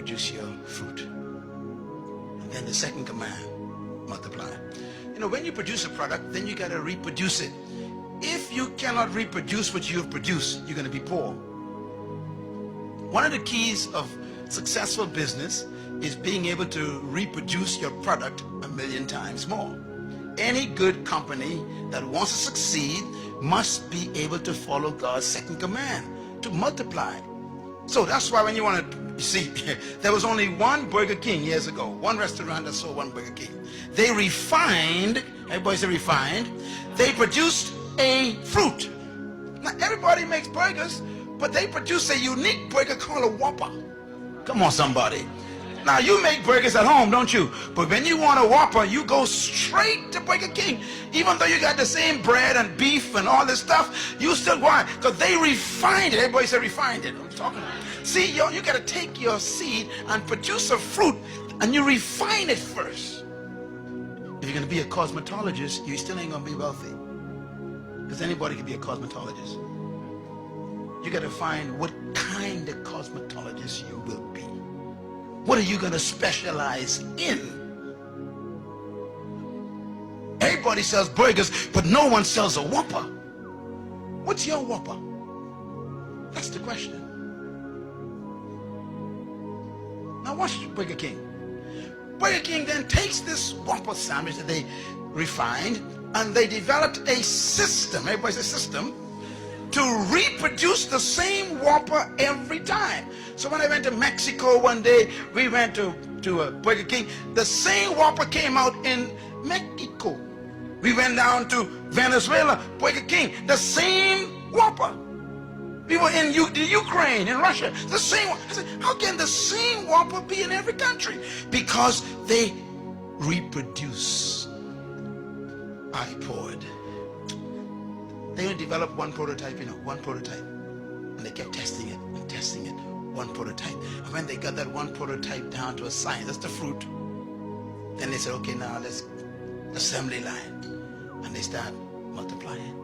produce your fruit. And then the second command, multiply. You know, when you produce a product, then you got to reproduce it. If you cannot reproduce what you've produced, you're going to be poor. One of the keys of successful business is being able to reproduce your product 1,000,000 times more. Any good company that wants to succeed must be able to follow God's second command, to multiply. So that's why when you want to, you see, there was only one Burger King years ago, one restaurant that sold one Burger King. They refined, everybody say refined, they produced a fruit. Now everybody makes burgers, but they produce a unique burger called a Whopper. Come on, somebody. Now you make burgers at home, don't you? But when you want a Whopper, you go straight to Burger King. Even though you got the same bread and beef and all this stuff, you still go on, because they refined it. Everybody say refined it. I'm talking about. See, you got to take your seed and produce a fruit, and you refine it first. If you're going to be a cosmetologist, you still ain't going to be wealthy, because anybody can be a cosmetologist. You got to find what kind of cosmetologist you will be. What are you going to specialize in? Everybody sells burgers, but no one sells a Whopper. What's your Whopper? That's the question. Now watch Burger King. Burger King then takes this Whopper sandwich that they refined, and they developed a system, everybody says system, to reproduce the same Whopper every time. So when I went to Mexico one day, we went to Burger King, the same Whopper came out in Mexico. We went down to Venezuela, Burger King, the same Whopper. We were in Ukraine, in Russia, the same one. I said, how can the same Whopper be in every country? Because they reproduce. I poured. They only developed one prototype, one prototype. And they kept testing it and testing it, one prototype. And when they got that one prototype down to a science, that's the fruit, then they said, okay, now let's assembly line. And they start multiplying.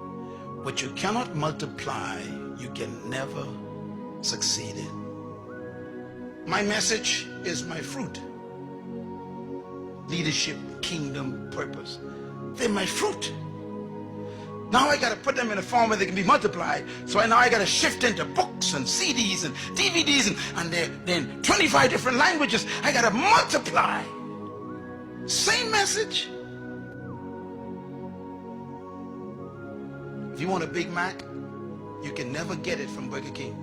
What you cannot multiply, you can never succeed in. My message is my fruit. Leadership, kingdom, purpose. They're my fruit. Now I got to put them in a form where they can be multiplied. So now I got to shift into books and CDs and DVDs and then 25 different languages. I got to multiply. Same message. If you want a Big Mac, you can never get it from Burger King.